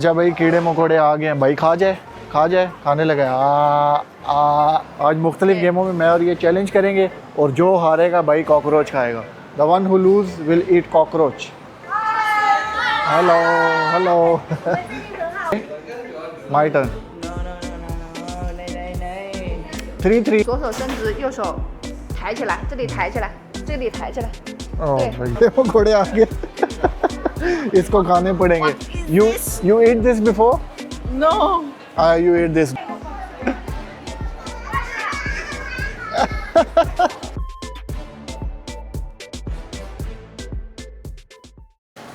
अच्छा भाई, कीड़े मकोड़े आ गए हैं भाई, खा जाए खाने लगा है। आज मुख्तलिफ गेमों में मैं और ये चैलेंज करेंगे और जो हारेगा भाई कॉकरोच खाएगा। The one who lose will eat cockroach. Hello hello my turn. 3-3。左手伸直，右手抬起来，这里抬起来，这里抬起来。 भाई मकोड़े आ गए इसको खाने पड़ेंगे। You eat this before? No. You eat this.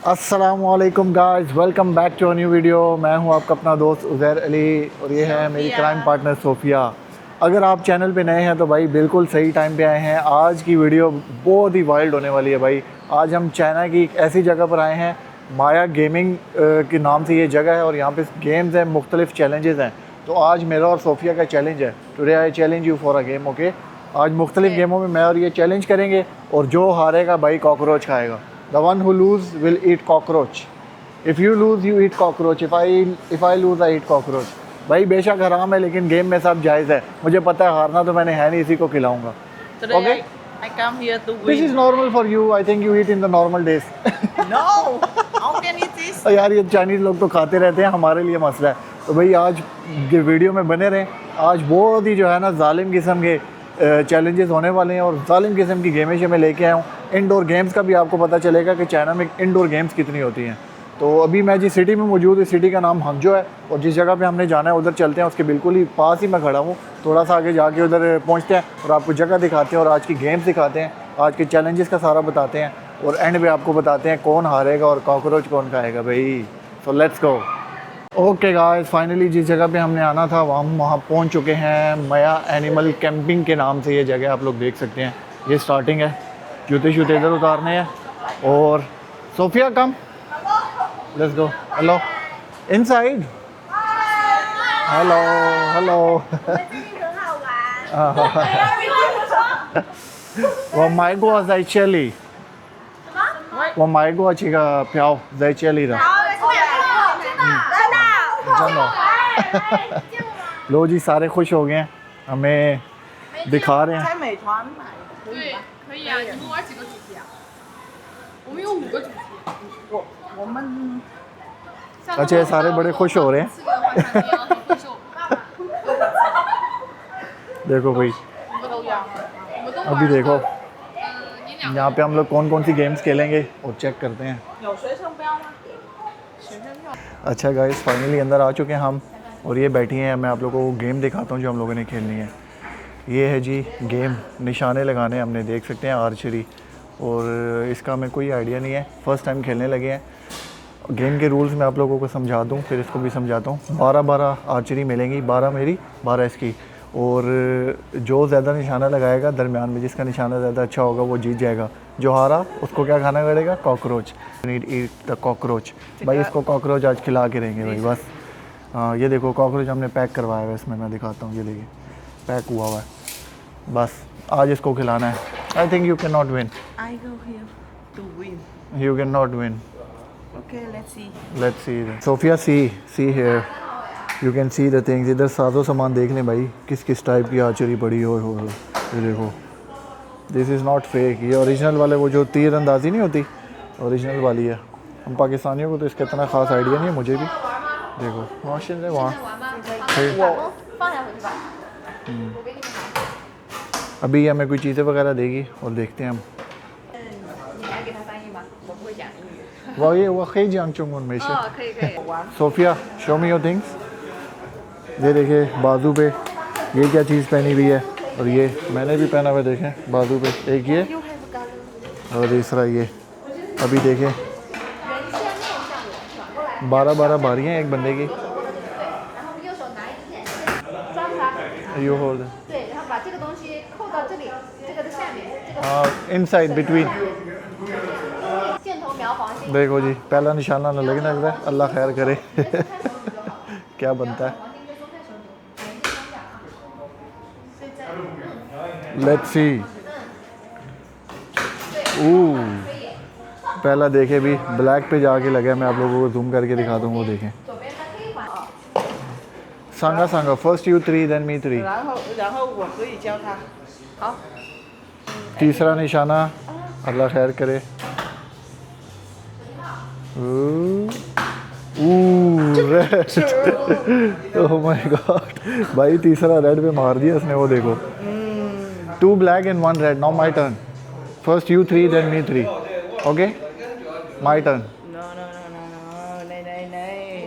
अस्सलामुअलैकुम guys, welcome back to a new video. मैं हूं आपका अपना दोस्त उज़ैर अली और ये है मेरी क्राइम पार्टनर सोफिया। अगर आप चैनल पे नए हैं तो भाई बिल्कुल सही टाइम पे आए हैं। आज की वीडियो बहुत ही वाइल्ड होने वाली है भाई। आज हम चाइना की एक ऐसी जगह पर आए हैं, माया गेमिंग के नाम से ये जगह है और यहाँ पे गेम्स हैं, मुख्तलिफ चैलेंजेस हैं। तो आज मेरा और सोफिया का चैलेंज है। Today I challenge you for a game, okay. आज मुख्तलिफ गेमों में मैं और ये चैलेंज करेंगे और जो हारेगा भाई कॉकरोच खाएगा। The one who lose will eat cockroach. If you lose you eat cockroach, if I lose I eat cockroach. भाई बेशक हराम है लेकिन गेम में सब जायज़ है। मुझे पता है हारना तो मैंने है नहीं, इसी को खिलाऊंगा। Today I come here to This is win. normal for you. I think you eat in the normal days. No. How can it is? तो यार ये चाइनीज़ लोग तो खाते रहते हैं, हमारे लिए मसला है। तो भाई आज वीडियो में बने रहें। आज बहुत ही जो है ना जालिम किस्म के चैलेंजेस होने वाले हैं और जालिम किस्म की गेमें मैं लेके आया हूँ। इंडोर गेम्स का भी आपको पता चलेगा कि चाइना में इंडोर गेम्स कितनी होती हैं। तो अभी मैं जिस सिटी में मौजूद, इस सिटी का नाम हंगजो है और जिस जगह पे हमने जाना है उधर चलते हैं। उसके बिल्कुल ही पास ही मैं खड़ा हूँ। थोड़ा सा आगे जाके उधर पहुँचते हैं और आपको जगह दिखाते हैं और आज की गेम्स दिखाते हैं, आज के चैलेंजेस का सारा बताते हैं और एंड में आपको बताते हैं कौन हारेगा और कॉकरोच कौन खाएगा भाई। So let's go. Okay guys, finally जिस जगह पे हमने आना था वहाँ पहुँच चुके हैं। माया एनिमल कैंपिंग के नाम से ये जगह आप लोग देख सकते हैं। ये स्टार्टिंग है, जूते शूते इधर उतारने हैं। और Sophia come, let's go. Hello inside. Hello hello 我买过在这里，我买过这个票在这里的，真的。लो जी, सारे खुश हो गए हैं, हमें दिखा रहे हैं। 在美团买可以对吧？，可以啊。你们玩几个主题啊？我们有5个主题。我们 अच्छा, ये सारे बड़े खुश हो रहे हैं। 4个的话，肯定很会受。 देखो भाई, 5个都一样。我们都玩 अभी देखो 你俩 यहाँ पे हम लोग कौन कौन सी गेम्स खेलेंगे और चेक करते हैं। 有学生标吗？学生票。 अच्छा गाइस, फाइनली अंदर आ चुके हैं हम और ये बैठी हैं। मैं आप लोगों को गेम दिखाता हूँ जो हम लोगों ने खेलनी है। ये है जी गेम, निशाने लगाने हमने, देख सकते हैं आर्चरी। और इसका हमें कोई आइडिया नहीं है, फ़र्स्ट टाइम खेलने लगे हैं। गेम के रूल्स मैं आप लोगों को समझा दूँ, फिर इसको भी समझाता हूँ। 12 आर्चरी मिलेंगी, 12 मेरी 12 इसकी। और जो ज़्यादा निशाना लगाएगा दरमियान में, जिसका निशाना ज़्यादा अच्छा होगा वो जीत जाएगा। जो हारा उसको क्या खाना पड़ेगा? Cockroach. Need eat the cockroach. भाई इसको कॉकरोच आज खिला के रहेंगे भाई बस। हाँ ये देखो कॉकरोच हमने पैक करवाया हुआ है इसमें, मैं दिखाता हूँ। ये देखिए पैक हुआ हुआ है, बस आज इसको खिलाना है। I think you can not win. I go here to win. You can not win. Okay, let's see. Let's see. Sophia see here, you can see the things. इधर साजो सामान देख लें भाई, किस किस टाइप की आर्चरी पड़ी हो। ये देखो, दिस इज़ नॉट फेक, ये ओरिजिनल वाले, वो जो तीर अंदाजी नहीं होती, ओरिजिनल वाली है। हम पाकिस्तानियों को तो इसका इतना ख़ास आइडिया नहीं है, मुझे भी। देखो मशीन है वहाँ। 放下回去吧。我给你们拿。 अभी हमें कोई चीज़ें वगैरह देगी और देखते हैं हम। 你来给他翻译吗？我不会讲英语。वो खी जंग चुंगन में से। 可以可以。 Sophia show me your things. ये देखिए बाजू पे ये क्या चीज़ पहनी हुई है और ये मैंने भी पहना हुआ, देखें बाजू पे एक ये और दूसरा ये। अभी देखें 12 बारियाँ एक बंदे की। 然后右手拿一支线，抓住它。 यू होल्ड। 对，然后把这个东西扣到这里，这个的下面，这个 हाँ इनसाइड बिटवीन। 箭头瞄黄心。 देखो जी, पहला निशाना न लगने लग रहा है, अल्लाह खैर करे। क्या बनता है, लेट्स सी। पहला देखे भी ब्लैक पे जाके लगा, मैं आप लोगों को जूम करके दिखा दूँ, वो देखें। सांगा सांगा फर्स्ट यू 3 देन मी 3 然后我可以教他。好， तीसरा निशाना अल्लाह खैर करे रेड ओह माय गॉड भाई तीसरा रेड पे मार दिया उसने वो देखो 2 black and 1 red now my turn first you 3 than me 3 okay my turn No no no no no， नहीं नहीं नहीं。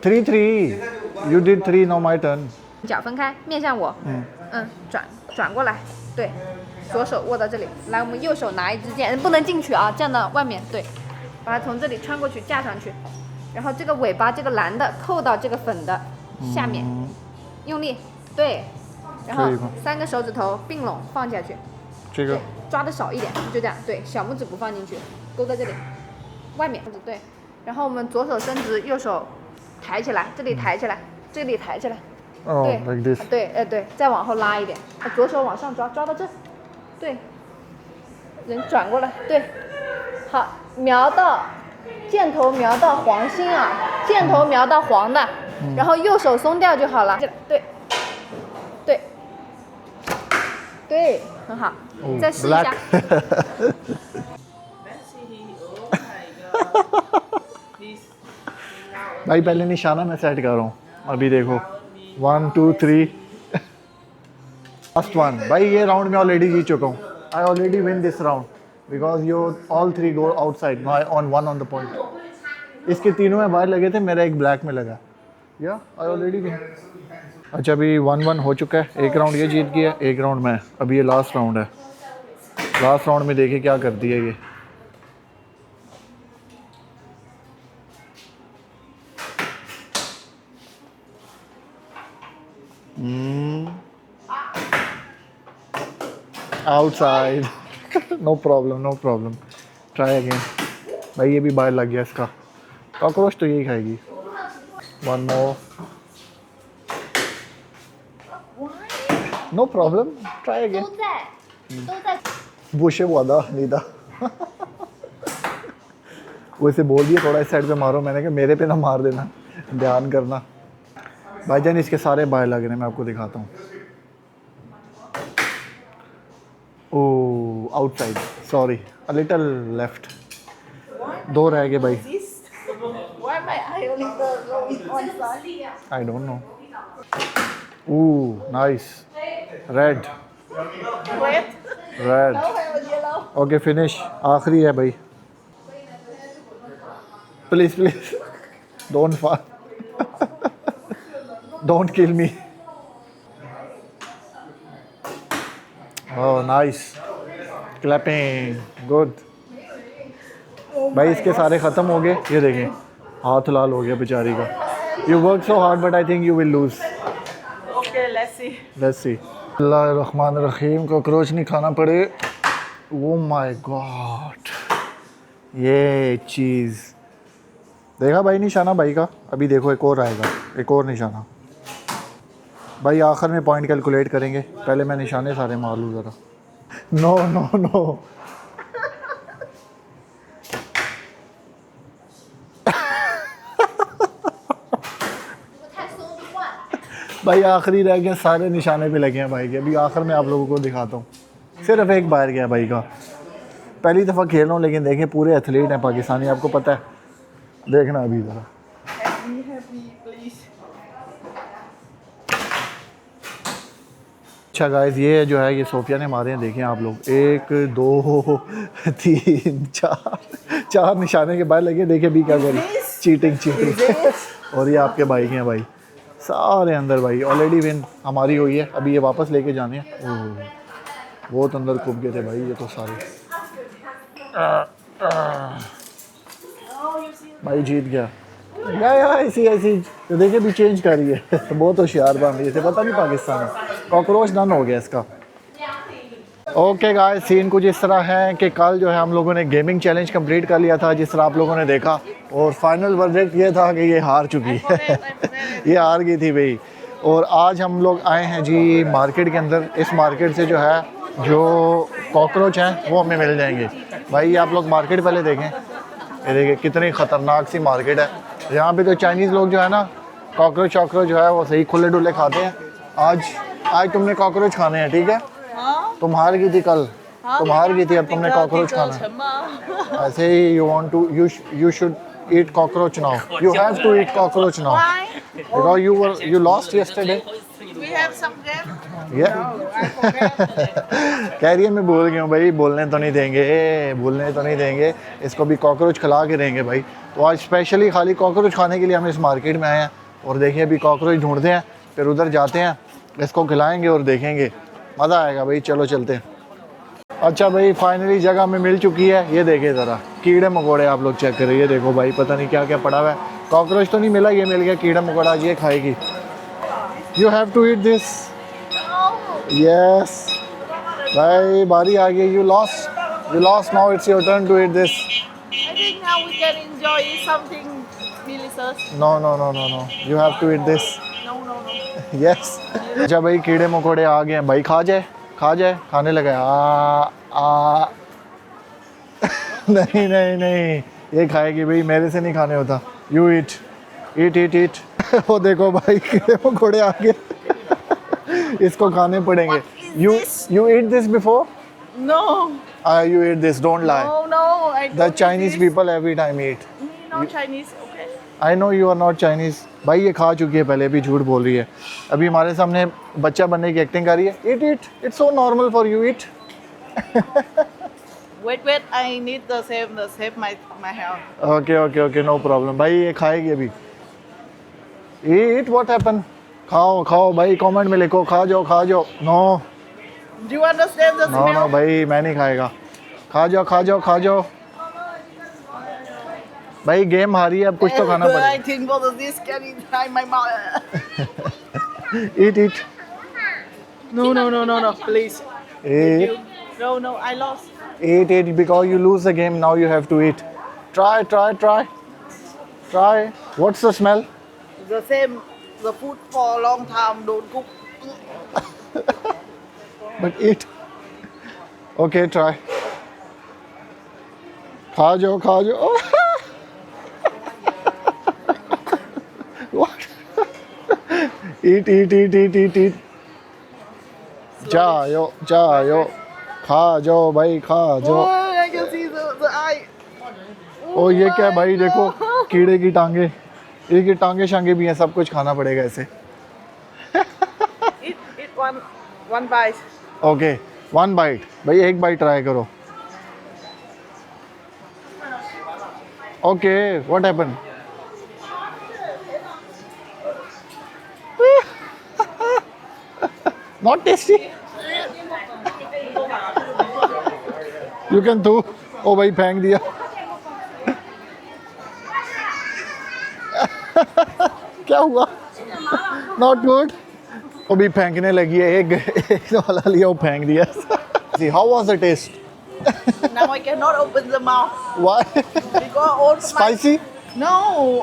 3 3 you did 3 now my turn 脚分开，面向我。转过来，对，左手握到这里。来，我们右手拿一支箭，不能进去啊，站到外面，对，把它从这里穿过去架上去，然后这个尾巴这个蓝的扣到这个粉的下面，用力，对，然后可以吗3个手指头并拢放下去，这个对，抓的少一点，就这样，对，小拇指不放进去，勾在这里，外面，对，然后我们左手伸直，右手抬起来，这里抬起来，这里抬起来。 oh 对 like this 对，对，再往后拉一点，左手往上抓，抓到这，对，人转过来，对，好，瞄到箭头瞄到黄心啊，箭头瞄到黄的，然后右手松掉就好了，对，对，对，很好， Oh, 再试一下 black भाई पहले निशाना मैं सेट कर रहा हूँ अभी देखो 1 2 3 फर्स्ट वन भाई ये राउंड में ऑलरेडी जीत चुका हूँ I already win this round because you all 3 go outside my on 1 on the point इसके तीनों में बाहर लगे थे मेरा एक ब्लैक में लगा या आई ऑलरेडी विन अच्छा अभी 1-1 हो चुका है एक राउंड ये जीत गया एक राउंड मैं अभी ये लास्ट राउंड है लास्ट राउंड में देखिए क्या करती है ये outside no problem try again भाई ये भी बाहर लग गया इसका कॉकरोच तो यही खाएगी one more no problem try again 都在 बुशे वादा नीदा वैसे बोल दिया थोड़ा इस साइड पे मारो मैंने कहा मेरे पे ना मार देना ध्यान करना भाईजान इसके सारे बाहर लग रहे हैं मैं आपको दिखाता हूँ oh outside sorry a little left 2 रह गए भाई Why my eye only go with one side? I don't know oh nice red Red. Red Yellow. Okay finish आखिरी है भाई please please don't fall don't kill me oh nice clapping good भाई इसके सारे ख़त्म हो गए ये देखें हाथ लाल हो गया बेचारी का you work so hard but I think you will lose Okay, let's see. Let's C Allah Rahman Rahim cockroach नहीं खाना पड़े ओ माय गॉड ये चीज़ देखा भाई निशाना भाई का अभी देखो एक और आएगा एक और निशाना भाई आखिर में पॉइंट कैलकुलेट करेंगे पहले मैं निशाने सारे मार लूँ ज़रा नो नो नो भाई आखिरी रह गया सारे निशाने पे लगे हैं भाई के अभी आखिर में आप लोगों को दिखाता हूँ सिर्फ एक बाहर गया भाई का पहली दफ़ा खेल रहा हूँ लेकिन देखें पूरे एथलीट हैं पाकिस्तानी आपको पता है देखना अभी ज़रा Happy, please. अच्छा गाइस ये जो है ये सोफिया ने मारे हैं देखें आप लोग 1 2 3 4 निशाने के बाहर लगे देखें अभी क्या करें चीटिंग और ये आपके भाई के हैं भाई सारे अंदर भाई ऑलरेडी विन हमारी हुई है अभी ये वापस लेके जाने हैं ओह बहुत अंदर कूद गए थे भाई ये तो सारे भाई जीत गया या ऐसी ऐसी तो देखिए भी चेंज कर रही है बहुत होशियार बन रही है पता नहीं पाकिस्तान कॉकरोच डन हो गया इसका ओके गाइस सीन कुछ इस तरह है कि कल जो है हम लोगों ने गेमिंग चैलेंज कंप्लीट कर लिया था जिस तरह आप लोगों ने देखा और फाइनल वर्डिक्ट ये था कि ये हार चुकी है ये हार गई थी भाई और आज हम लोग आए हैं जी मार्केट के अंदर इस मार्केट से जो है जो कॉकरोच हैं वो हमें मिल जाएंगे भाई ये आप लोग मार्केट पहले देखें ये देखिए कितनी ख़तरनाक सी मार्केट है यहाँ पे तो चाइनीज़ लोग जो है ना कॉकरोच शॉकरोच जो है वो सही खुले डुले खाते हैं। आज तुमने कॉकरोच खाने हैं, ठीक है? तुम हार गई थी कल, तुम हार गई थी, अब तुमने कॉकरोच खाना है। ऐसे ही you should eat cockroach now. You have to eat cockroach now. Why? Because you lost yesterday. We have some game. Yeah. कह रही है मैं भूल गया हूँ भाई, बोलने तो नहीं देंगे, इसको भी कॉकरोच खिला के रहेंगे भाई। तो आज स्पेशली खाली कॉकरोच खाने के लिए हम इस मार्केट में आए हैं और देखिए अभी कॉकरोच ढूंढते हैं, फिर उधर जाते हैं, इसको खिलाएंगे और देखेंगे, मज़ा आएगा भाई। चलो चलते हैं। अच्छा भाई फाइनली जगह हमें मिल चुकी है। ये देखिए ज़रा कीड़े मकोड़े आप लोग चेक करें। ये देखो भाई पता नहीं क्या क्या पड़ा हुआ है। कॉकरोच तो नहीं मिला, ये मिल गया कीड़ा मकोड़ा, आज ये खाएगी। You have to eat this. Yes भाई बारी आ गई। You lost now it's your turn to eat this. I think now we can enjoy something delicious. No you have to eat this. No. Yes. अच्छा भाई कीड़े मकोड़े आ गए हैं भाई, खा जाए, खाने लगा। आ नहीं ये खाएगी भाई, मेरे से नहीं खाने होता। You eat. वो देखो भाई कीड़े मकोड़े आ गए, इसको खाने पड़ेंगे। You eat this before? No. You eat this, don't lie. No. I don't The eat Chinese this. people every time eat. No Chinese. Okay. I know you are not Chinese. भाई ये खा चुकी है पहले, भी झूठ बोल रही है। अभी हमारे सामने बच्चा बनने की एक्टिंग कर रही है। Eat. It's so normal for you. Eat. Wait. I need the save my hair. Okay. No problem. भाई ये खाएगी अभी। Eat. What happened? खाओ भाई, कमेंट में लिखो खा जाओ। No. Do you understand the smell? No भाई मैं नहीं खाएगा। खा जाओ। भाई गेम हारी है, अब कुछ तो खाना I पड़ेगा। think both of these can inside my mouth. Eat. No. Please. Eat. No. I lost. Eat because you lose the game. Now you have to eat. Try. What's the smell? The same. The food for a long time don't cook. But eat. Okay, try. खा जाओ। What? Eat. जाओ। खा जाओ भाई, खा जाओ। Oh, I can see the eye. ओ ये क्या है भाई, देखो कीड़े की टांगे, ये टांगे शांगे भी हैं, सब कुछ खाना पड़ेगा ऐसे। Eat one bite. Okay 1 bite भाई, 1 बाइट ट्राई करो। Okay what happen? Not tasty. You can throw. ओ भाई फेंक दिया। क्या हुआ? Not good. वो भी फेंकने लगी है, एक वाला लिया वो फेंक दिया। See, how was the taste? Now I cannot open the mouth Why? because all the Spicy? No,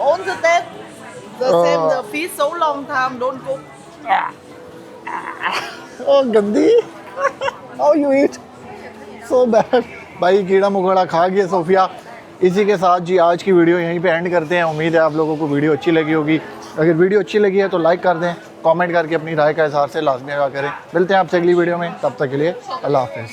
all the taste the same. The fish so long time don't cook. Oh गंदी। How you eat? So bad. भाई कीड़ा मकोड़ा खा गया Sophia. इसी के साथ जी आज की वीडियो यहीं पे एंड करते हैं। उम्मीद है आप लोगों को वीडियो अच्छी लगी होगी। अगर वीडियो अच्छी लगी है तो लाइक कर दें, कमेंट करके अपनी राय का इज़हार से लाजमी करें। मिलते हैं आपसे अगली वीडियो में, तब तक के लिए अल्लाह हाफ़िज़।